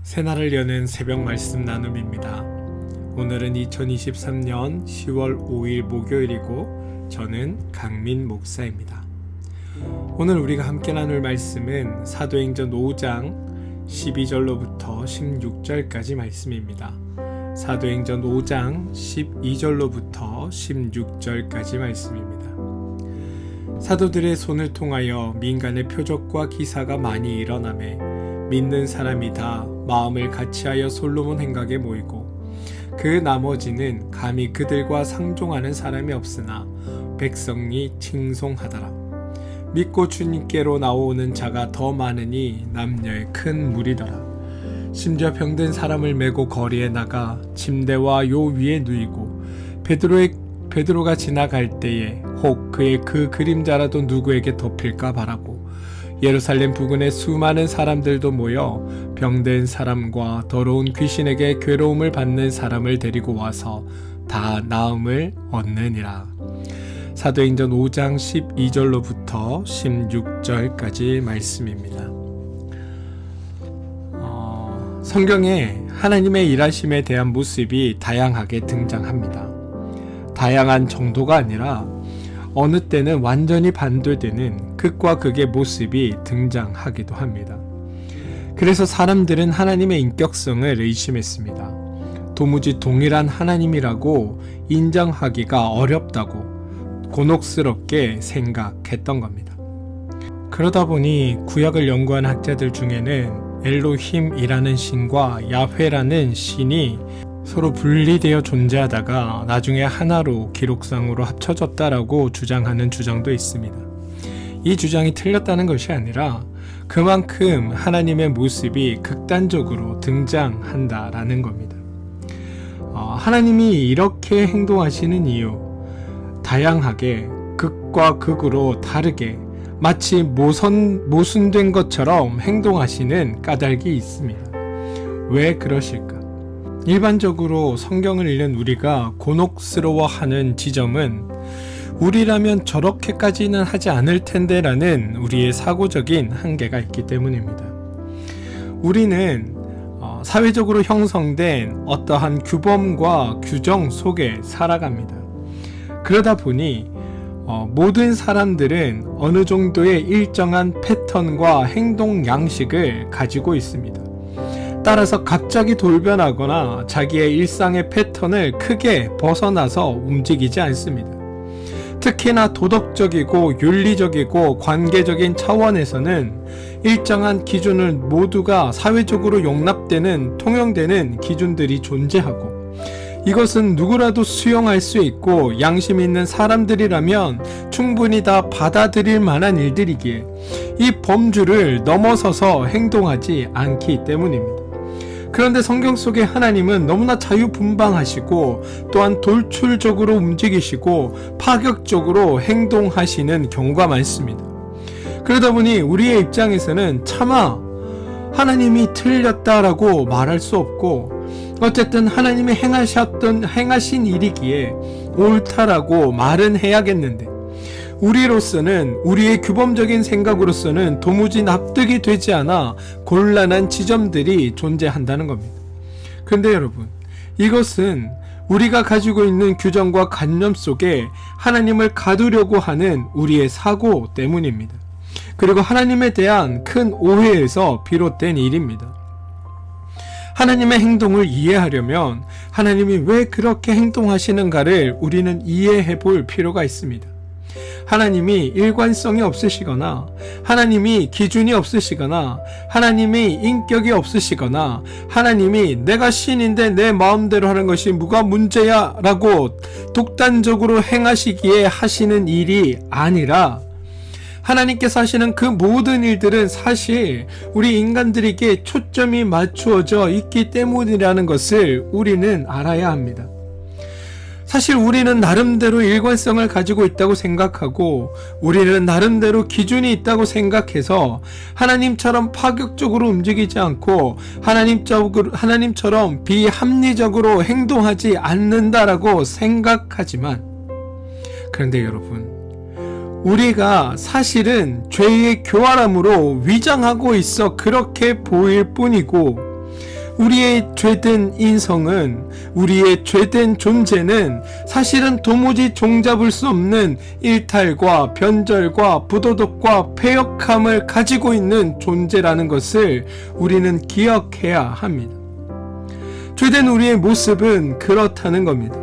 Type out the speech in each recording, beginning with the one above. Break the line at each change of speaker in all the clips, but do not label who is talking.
새날을 여는 새벽 말씀 나눔입니다. 오늘은 2023년 10월 5일 목요일이고 저는 강민 목사입니다. 오늘 우리가 함께 나눌 말씀은 사도행전 5장 12절로부터 16절까지 말씀입니다. 사도행전 5장 12절로부터 16절까지 말씀입니다. 사도들의 손을 통하여 민간의 표적과 기사가 많이 일어나매 믿는 사람이 다 마음을 같이하여 솔로몬 행각에 모이고 그 나머지는 감히 그들과 상종하는 사람이 없으나 백성이 칭송하더라. 믿고 주님께로 나오는 자가 더 많으니 남녀의 큰 무리더라. 심지어 병든 사람을 메고 거리에 나가 침대와 요 위에 누이고 베드로가 지나갈 때에 혹 그의 그 그림자라도 누구에게 덮일까 바라고 예루살렘 부근에 수많은 사람들도 모여 병든 사람과 더러운 귀신에게 괴로움을 받는 사람을 데리고 와서 다 나음을 얻느니라. 사도행전 5장 12절로부터 16절까지 말씀입니다. 성경에 하나님의 일하심에 대한 모습이 다양하게 등장합니다. 다양한 정도가 아니라 어느 때는 완전히 반대되는 극과 극의 모습이 등장하기도 합니다. 그래서 사람들은 하나님의 인격성을 의심했습니다. 도무지 동일한 하나님이라고 인정하기가 어렵다고 곤혹스럽게 생각했던 겁니다. 그러다 보니 구약을 연구한 학자들 중에는 엘로힘이라는 신과 야훼라는 신이 서로 분리되어 존재하다가 나중에 하나로 기록상으로 합쳐졌다라고 주장하는 주장도 있습니다. 이 주장이 틀렸다는 것이 아니라 그만큼 하나님의 모습이 극단적으로 등장한다라는 겁니다. 하나님이 이렇게 행동하시는 이유, 다양하게 극과 극으로 다르게 마치 모순된 것처럼 행동하시는 까닭이 있습니다. 왜 그러실까? 일반적으로 성경을 읽는 우리가 곤혹스러워하는 지점은 우리라면 저렇게까지는 하지 않을 텐데 라는 우리의 사고적인 한계가 있기 때문입니다. 우리는 사회적으로 형성된 어떠한 규범과 규정 속에 살아갑니다. 그러다 보니 모든 사람들은 어느 정도의 일정한 패턴과 행동 양식을 가지고 있습니다. 따라서 갑자기 돌변하거나 자기의 일상의 패턴을 크게 벗어나서 움직이지 않습니다. 특히나 도덕적이고 윤리적이고 관계적인 차원에서는 일정한 기준을 모두가 사회적으로 용납되는 통용되는 기준들이 존재하고 이것은 누구라도 수용할 수 있고 양심 있는 사람들이라면 충분히 다 받아들일 만한 일들이기에 이 범주를 넘어서서 행동하지 않기 때문입니다. 그런데 성경 속의 하나님은 너무나 자유분방하시고 또한 돌출적으로 움직이시고 파격적으로 행동하시는 경우가 많습니다. 그러다 보니 우리의 입장에서는 차마 하나님이 틀렸다라고 말할 수 없고 어쨌든 하나님이 행하신 일이기에 옳다라고 말은 해야겠는데 우리로서는 우리의 규범적인 생각으로서는 도무지 납득이 되지 않아 곤란한 지점들이 존재한다는 겁니다. 그런데 여러분, 이것은 우리가 가지고 있는 규정과 관념 속에 하나님을 가두려고 하는 우리의 사고 때문입니다. 그리고 하나님에 대한 큰 오해에서 비롯된 일입니다. 하나님의 행동을 이해하려면 하나님이 왜 그렇게 행동하시는가를 우리는 이해해 볼 필요가 있습니다. 하나님이 일관성이 없으시거나 하나님이 기준이 없으시거나 하나님이 인격이 없으시거나 하나님이 내가 신인데 내 마음대로 하는 것이 뭐가 문제야 라고 독단적으로 행하시기에 하시는 일이 아니라 하나님께서 하시는 그 모든 일들은 사실 우리 인간들에게 초점이 맞추어져 있기 때문이라는 것을 우리는 알아야 합니다. 사실 우리는 나름대로 일관성을 가지고 있다고 생각하고 우리는 나름대로 기준이 있다고 생각해서 하나님처럼 파격적으로 움직이지 않고 하나님처럼 비합리적으로 행동하지 않는다라고 생각하지만 그런데 여러분, 우리가 사실은 죄의 교활함으로 위장하고 있어 그렇게 보일 뿐이고 우리의 죄된 인성은, 우리의 죄된 존재는 사실은 도무지 종잡을 수 없는 일탈과 변절과 부도덕과 패역함을 가지고 있는 존재라는 것을 우리는 기억해야 합니다. 죄된 우리의 모습은 그렇다는 겁니다.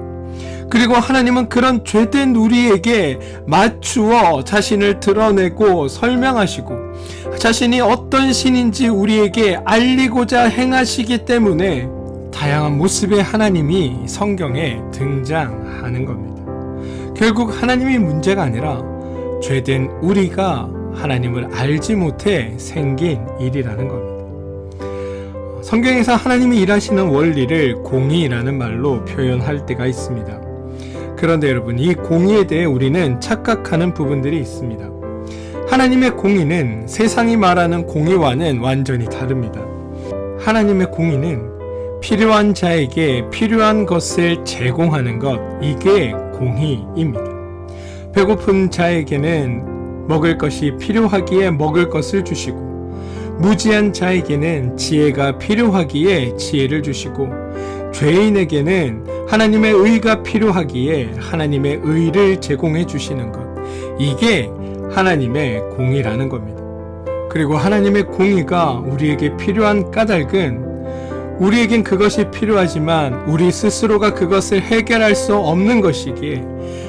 그리고 하나님은 그런 죄된 우리에게 맞추어 자신을 드러내고 설명하시고 자신이 어떤 신인지 우리에게 알리고자 행하시기 때문에 다양한 모습의 하나님이 성경에 등장하는 겁니다. 결국 하나님이 문제가 아니라 죄된 우리가 하나님을 알지 못해 생긴 일이라는 겁니다. 성경에서 하나님이 일하시는 원리를 공의라는 말로 표현할 때가 있습니다. 그런데 여러분, 이 공의에 대해 우리는 착각하는 부분들이 있습니다. 하나님의 공의는 세상이 말하는 공의와는 완전히 다릅니다. 하나님의 공의는 필요한 자에게 필요한 것을 제공하는 것, 이게 공의입니다. 배고픈 자에게는 먹을 것이 필요하기에 먹을 것을 주시고, 무지한 자에게는 지혜가 필요하기에 지혜를 주시고, 죄인에게는 하나님의 의가 필요하기에 하나님의 의를 제공해 주시는 것, 이게 하나님의 공의라는 겁니다. 그리고 하나님의 공의가 우리에게 필요한 까닭은, 우리에겐 그것이 필요하지만 우리 스스로가 그것을 해결할 수 없는 것이기에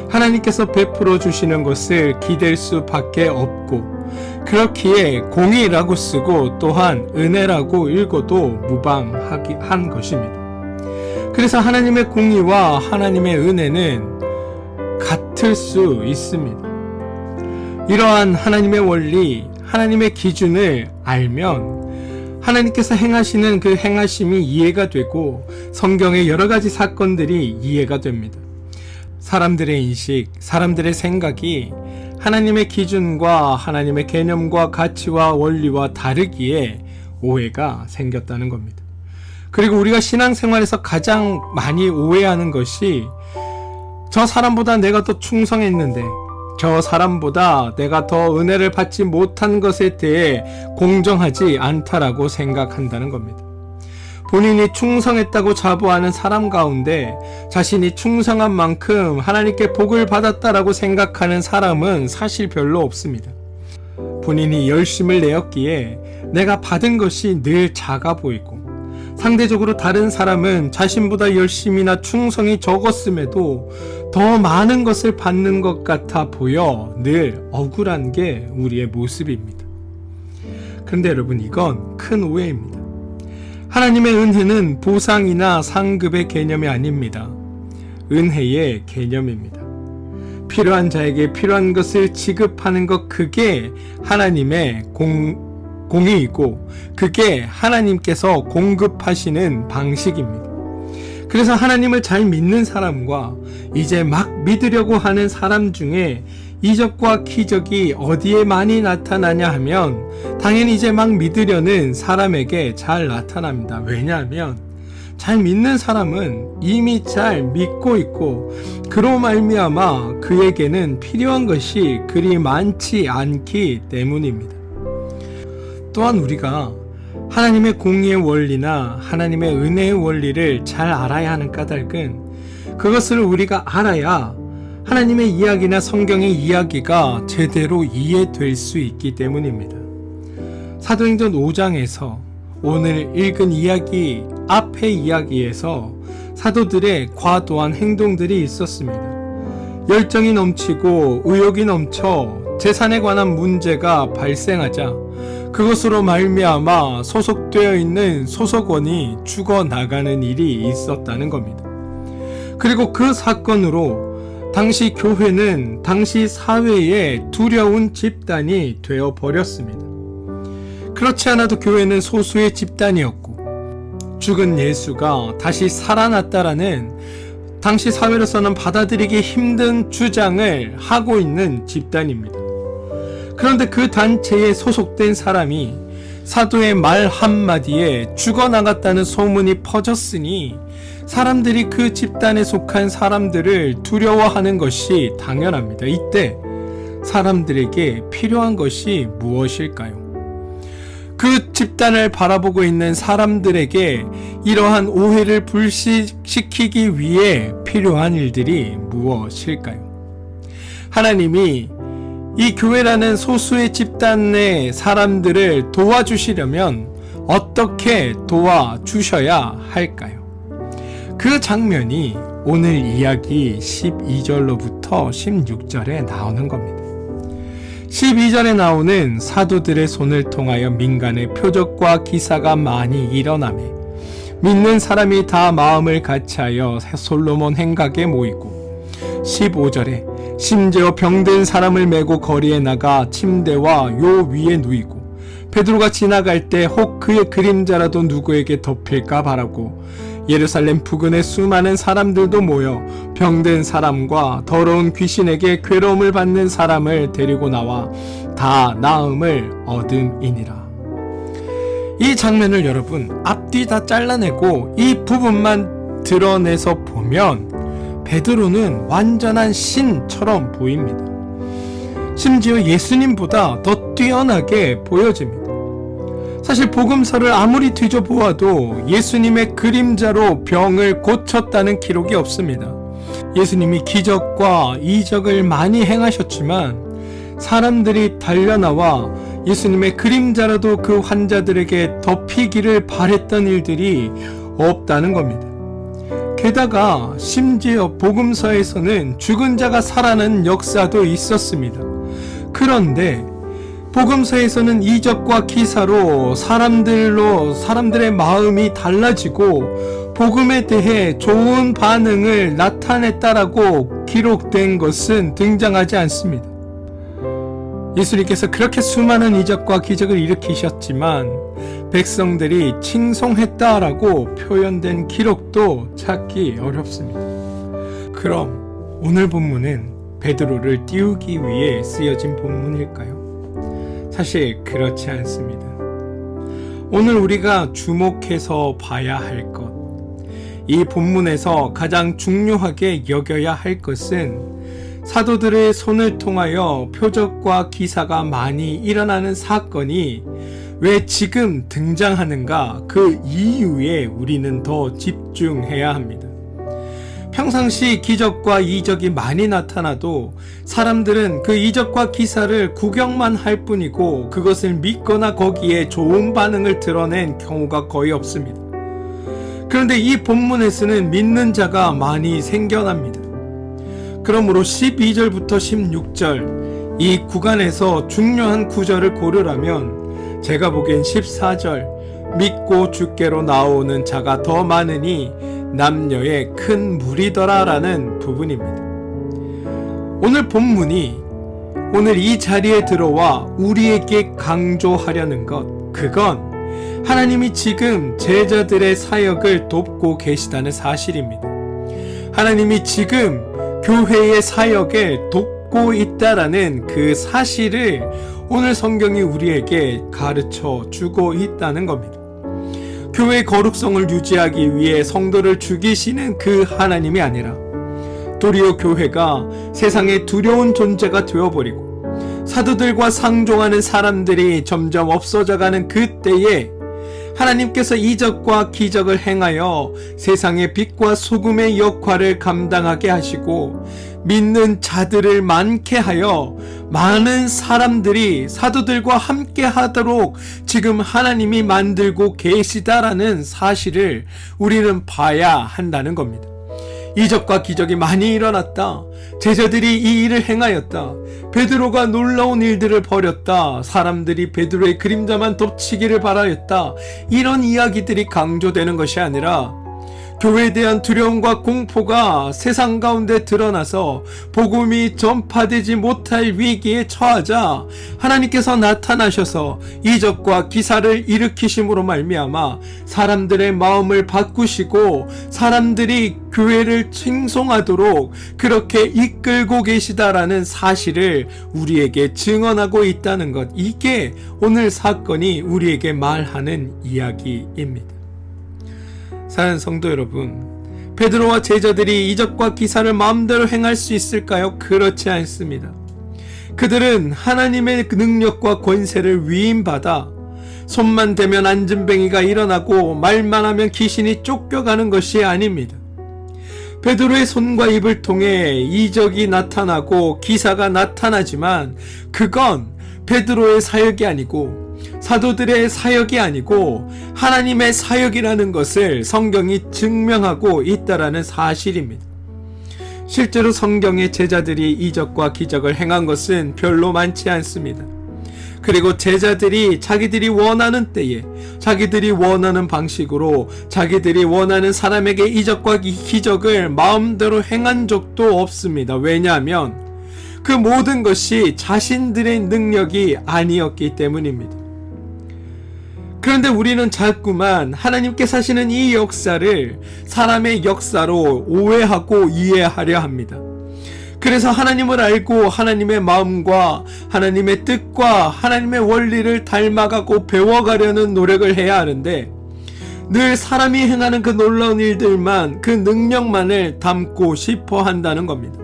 하나님께서 베풀어 주시는 것을 기댈 수밖에 없고, 그렇기에 공의라고 쓰고 또한 은혜라고 읽어도 무방한 것입니다. 그래서 하나님의 공의와 하나님의 은혜는 같을 수 있습니다. 이러한 하나님의 원리, 하나님의 기준을 알면 하나님께서 행하시는 그 행하심이 이해가 되고 성경의 여러 가지 사건들이 이해가 됩니다. 사람들의 인식, 사람들의 생각이 하나님의 기준과 하나님의 개념과 가치와 원리와 다르기에 오해가 생겼다는 겁니다. 그리고 우리가 신앙생활에서 가장 많이 오해하는 것이, 저 사람보다 내가 더 충성했는데, 저 사람보다 내가 더 은혜를 받지 못한 것에 대해 공정하지 않다라고 생각한다는 겁니다. 본인이 충성했다고 자부하는 사람 가운데 자신이 충성한 만큼 하나님께 복을 받았다라고 생각하는 사람은 사실 별로 없습니다. 본인이 열심을 내었기에 내가 받은 것이 늘 작아 보이고, 상대적으로 다른 사람은 자신보다 열심이나 충성이 적었음에도 더 많은 것을 받는 것 같아 보여 늘 억울한 게 우리의 모습입니다. 그런데 여러분, 이건 큰 오해입니다. 하나님의 은혜는 보상이나 상급의 개념이 아닙니다. 은혜의 개념입니다. 필요한 자에게 필요한 것을 지급하는 것, 그게 하나님의 공의이고 그게 하나님께서 공급하시는 방식입니다. 그래서 하나님을 잘 믿는 사람과 이제 막 믿으려고 하는 사람 중에 이적과 기적이 어디에 많이 나타나냐 하면 당연히 이제 막 믿으려는 사람에게 잘 나타납니다. 왜냐하면 잘 믿는 사람은 이미 잘 믿고 있고 그로 말미암아 그에게는 필요한 것이 그리 많지 않기 때문입니다. 또한 우리가 하나님의 공의의 원리나 하나님의 은혜의 원리를 잘 알아야 하는 까닭은, 그것을 우리가 알아야 하나님의 이야기나 성경의 이야기가 제대로 이해될 수 있기 때문입니다. 사도행전 5장에서 오늘 읽은 이야기, 앞의 이야기에서 사도들의 과도한 행동들이 있었습니다. 열정이 넘치고 의욕이 넘쳐 재산에 관한 문제가 발생하자 그것으로 말미암아 소속되어 있는 소속원이 죽어나가는 일이 있었다는 겁니다. 그리고 그 사건으로 당시 교회는 당시 사회의 두려운 집단이 되어 버렸습니다. 그렇지 않아도 교회는 소수의 집단이었고 죽은 예수가 다시 살아났다라는 당시 사회로서는 받아들이기 힘든 주장을 하고 있는 집단입니다. 그런데 그 단체에 소속된 사람이 사도의 말 한마디에 죽어나갔다는 소문이 퍼졌으니 사람들이 그 집단에 속한 사람들을 두려워하는 것이 당연합니다. 이때 사람들에게 필요한 것이 무엇일까요? 그 집단을 바라보고 있는 사람들에게 이러한 오해를 불식시키기 위해 필요한 일들이 무엇일까요? 하나님이 이 교회라는 소수의 집단의 사람들을 도와주시려면 어떻게 도와주셔야 할까요? 그 장면이 오늘 이야기 12절로부터 16절에 나오는 겁니다. 12절에 나오는 사도들의 손을 통하여 민간의 표적과 기사가 많이 일어나매 믿는 사람이 다 마음을 같이하여 솔로몬 행각에 모이고 15절에 심지어 병든 사람을 메고 거리에 나가 침대와 요 위에 누이고 베드로가 지나갈 때 혹 그의 그림자라도 누구에게 덮일까 바라고 예루살렘 부근에 수많은 사람들도 모여 병든 사람과 더러운 귀신에게 괴로움을 받는 사람을 데리고 나와 다 나음을 얻음이니라. 이 장면을 여러분 앞뒤 다 잘라내고 이 부분만 드러내서 보면 베드로는 완전한 신처럼 보입니다. 심지어 예수님보다 더 뛰어나게 보여집니다. 사실 복음서를 아무리 뒤져보아도 예수님의 그림자로 병을 고쳤다는 기록이 없습니다. 예수님이 기적과 이적을 많이 행하셨지만 사람들이 달려나와 예수님의 그림자라도 그 환자들에게 덮이기를 바랬던 일들이 없다는 겁니다. 게다가 심지어 복음서에서는 죽은 자가 살아나는 역사도 있었습니다. 그런데 복음서에서는 이적과 기사로 사람들의 마음이 달라지고 복음에 대해 좋은 반응을 나타냈다라고 기록된 것은 등장하지 않습니다. 예수님께서 그렇게 수많은 이적과 기적을 일으키셨지만 백성들이 칭송했다라고 표현된 기록도 찾기 어렵습니다. 그럼 오늘 본문은 베드로를 띄우기 위해 쓰여진 본문일까요? 사실 그렇지 않습니다. 오늘 우리가 주목해서 봐야 할 것, 이 본문에서 가장 중요하게 여겨야 할 것은 사도들의 손을 통하여 표적과 기사가 많이 일어나는 사건이 왜 지금 등장하는가, 그 이유에 우리는 더 집중해야 합니다. 평상시 기적과 이적이 많이 나타나도 사람들은 그 이적과 기사를 구경만 할 뿐이고 그것을 믿거나 거기에 좋은 반응을 드러낸 경우가 거의 없습니다. 그런데 이 본문에서는 믿는 자가 많이 생겨납니다. 그러므로 12절부터 16절 이 구간에서 중요한 구절을 고르라면 제가 보기엔 14절 믿고 주께로 나오는 자가 더 많으니 남녀의 큰 무리더라 라는 부분입니다. 오늘 본문이 오늘 이 자리에 들어와 우리에게 강조하려는 것, 그건 하나님이 지금 제자들의 사역을 돕고 계시다는 사실입니다. 하나님이 지금 교회의 사역을 돕고 있다라는 그 사실을 오늘 성경이 우리에게 가르쳐 주고 있다는 겁니다. 교회의 거룩성을 유지하기 위해 성도를 죽이시는 그 하나님이 아니라 도리어 교회가 세상에 두려운 존재가 되어버리고 사도들과 상종하는 사람들이 점점 없어져가는 그때에 하나님께서 이적과 기적을 행하여 세상의 빛과 소금의 역할을 감당하게 하시고 믿는 자들을 많게 하여 많은 사람들이 사도들과 함께 하도록 지금 하나님이 만들고 계시다라는 사실을 우리는 봐야 한다는 겁니다. 이적과 기적이 많이 일어났다. 제자들이 이 일을 행하였다. 베드로가 놀라운 일들을 벌였다. 사람들이 베드로의 그림자만 덮치기를 바라였다. 이런 이야기들이 강조되는 것이 아니라 교회에 대한 두려움과 공포가 세상 가운데 드러나서 복음이 전파되지 못할 위기에 처하자 하나님께서 나타나셔서 이적과 기사를 일으키심으로 말미암아 사람들의 마음을 바꾸시고 사람들이 교회를 칭송하도록 그렇게 이끌고 계시다라는 사실을 우리에게 증언하고 있다는 것, 이게 오늘 사건이 우리에게 말하는 이야기입니다. 사랑하는 성도 여러분, 베드로와 제자들이 이적과 기사를 마음대로 행할 수 있을까요? 그렇지 않습니다. 그들은 하나님의 능력과 권세를 위임받아 손만 대면 안진뱅이가 일어나고 말만 하면 귀신이 쫓겨가는 것이 아닙니다. 베드로의 손과 입을 통해 이적이 나타나고 기사가 나타나지만 그건 베드로의 사역이 아니고 사도들의 사역이 아니고 하나님의 사역이라는 것을 성경이 증명하고 있다라는 사실입니다. 실제로 성경의 제자들이 이적과 기적을 행한 것은 별로 많지 않습니다. 그리고 제자들이 자기들이 원하는 때에 자기들이 원하는 방식으로 자기들이 원하는 사람에게 이적과 기적을 마음대로 행한 적도 없습니다. 왜냐하면 그 모든 것이 자신들의 능력이 아니었기 때문입니다. 그런데 우리는 자꾸만 하나님께서 하시는 이 역사를 사람의 역사로 오해하고 이해하려 합니다. 그래서 하나님을 알고 하나님의 마음과 하나님의 뜻과 하나님의 원리를 닮아가고 배워가려는 노력을 해야 하는데 늘 사람이 행하는 그 놀라운 일들만 그 능력만을 담고 싶어 한다는 겁니다.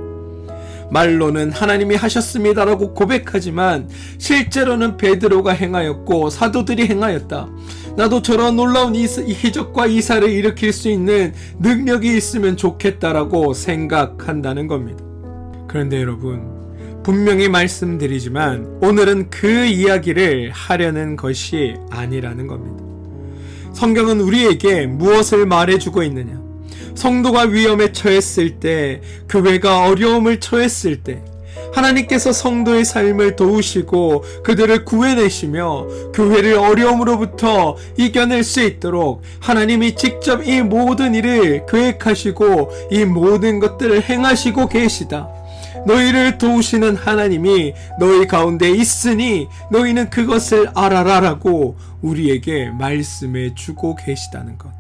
말로는 하나님이 하셨습니다라고 고백하지만 실제로는 베드로가 행하였고 사도들이 행하였다. 나도 저런 놀라운 기적과 이사를 일으킬 수 있는 능력이 있으면 좋겠다라고 생각한다는 겁니다. 그런데 여러분, 분명히 말씀드리지만 오늘은 그 이야기를 하려는 것이 아니라는 겁니다. 성경은 우리에게 무엇을 말해주고 있느냐? 성도가 위험에 처했을 때, 교회가 어려움을 처했을 때 하나님께서 성도의 삶을 도우시고 그들을 구해내시며 교회를 어려움으로부터 이겨낼 수 있도록 하나님이 직접 이 모든 일을 계획하시고 이 모든 것들을 행하시고 계시다. 너희를 도우시는 하나님이 너희 가운데 있으니 너희는 그것을 알아라라고 우리에게 말씀해 주고 계시다는 것.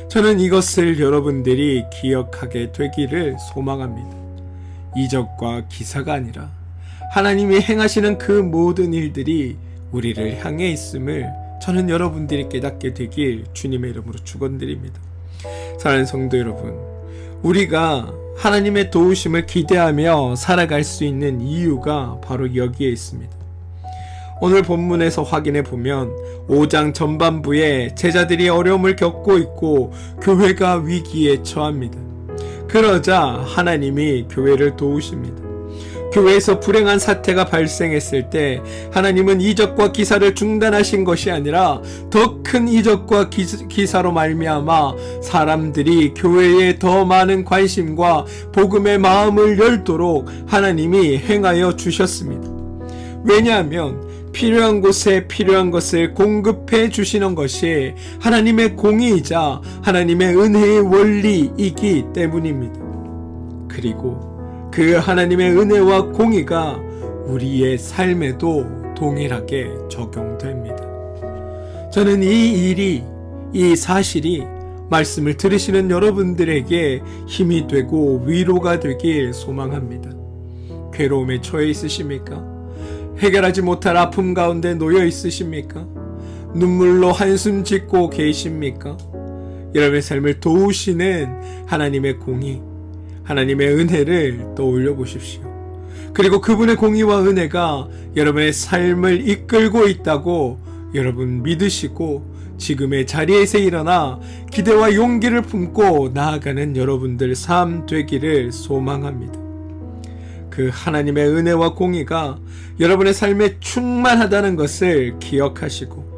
저는 이것을 여러분들이 기억하게 되기를 소망합니다. 이적과 기사가 아니라 하나님이 행하시는 그 모든 일들이 우리를 향해 있음을 저는 여러분들이 깨닫게 되길 주님의 이름으로 축원드립니다. 사랑하는 성도 여러분, 우리가 하나님의 도우심을 기대하며 살아갈 수 있는 이유가 바로 여기에 있습니다. 오늘 본문에서 확인해 보면 5장 전반부에 제자들이 어려움을 겪고 있고 교회가 위기에 처합니다. 그러자 하나님이 교회를 도우십니다. 교회에서 불행한 사태가 발생했을 때 하나님은 이적과 기사를 중단하신 것이 아니라 더 큰 이적과 기사로 말미암아 사람들이 교회에 더 많은 관심과 복음의 마음을 열도록 하나님이 행하여 주셨습니다. 왜냐하면 필요한 곳에 필요한 것을 공급해 주시는 것이 하나님의 공의이자 하나님의 은혜의 원리이기 때문입니다. 그리고 그 하나님의 은혜와 공의가 우리의 삶에도 동일하게 적용됩니다. 저는 이 사실이 말씀을 들으시는 여러분들에게 힘이 되고 위로가 되길 소망합니다. 괴로움에 처해 있으십니까? 해결하지 못할 아픔 가운데 놓여 있으십니까? 눈물로 한숨 짓고 계십니까? 여러분의 삶을 도우시는 하나님의 공의, 하나님의 은혜를 떠올려 보십시오. 그리고 그분의 공의와 은혜가 여러분의 삶을 이끌고 있다고 여러분 믿으시고 지금의 자리에서 일어나 기대와 용기를 품고 나아가는 여러분들 삶 되기를 소망합니다. 그 하나님의 은혜와 공의가 여러분의 삶에 충만하다는 것을 기억하시고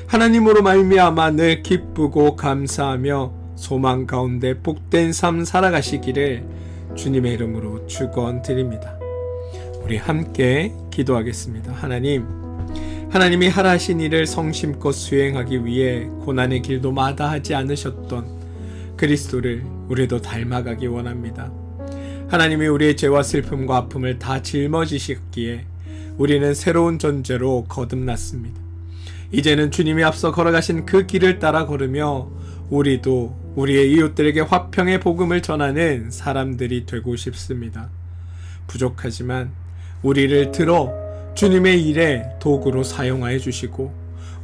하나님으로 말미암아 늘 기쁘고 감사하며 소망 가운데 복된 삶 살아가시기를 주님의 이름으로 축원드립니다. 우리 함께 기도하겠습니다. 하나님이 하라신 일을 성심껏 수행하기 위해 고난의 길도 마다하지 않으셨던 그리스도를 우리도 닮아가기 원합니다. 하나님이 우리의 죄와 슬픔과 아픔을 다 짊어지셨기에 우리는 새로운 존재로 거듭났습니다. 이제는 주님이 앞서 걸어가신 그 길을 따라 걸으며 우리도 우리의 이웃들에게 화평의 복음을 전하는 사람들이 되고 싶습니다. 부족하지만 우리를 들어 주님의 일에 도구로 사용하여 주시고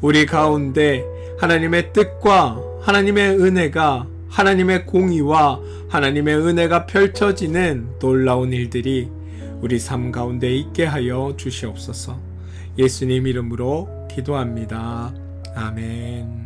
우리 가운데 하나님의 뜻과 하나님의 은혜가 하나님의 공의와 하나님의 은혜가 펼쳐지는 놀라운 일들이 우리 삶 가운데 있게 하여 주시옵소서. 예수님 이름으로 기도합니다. 아멘.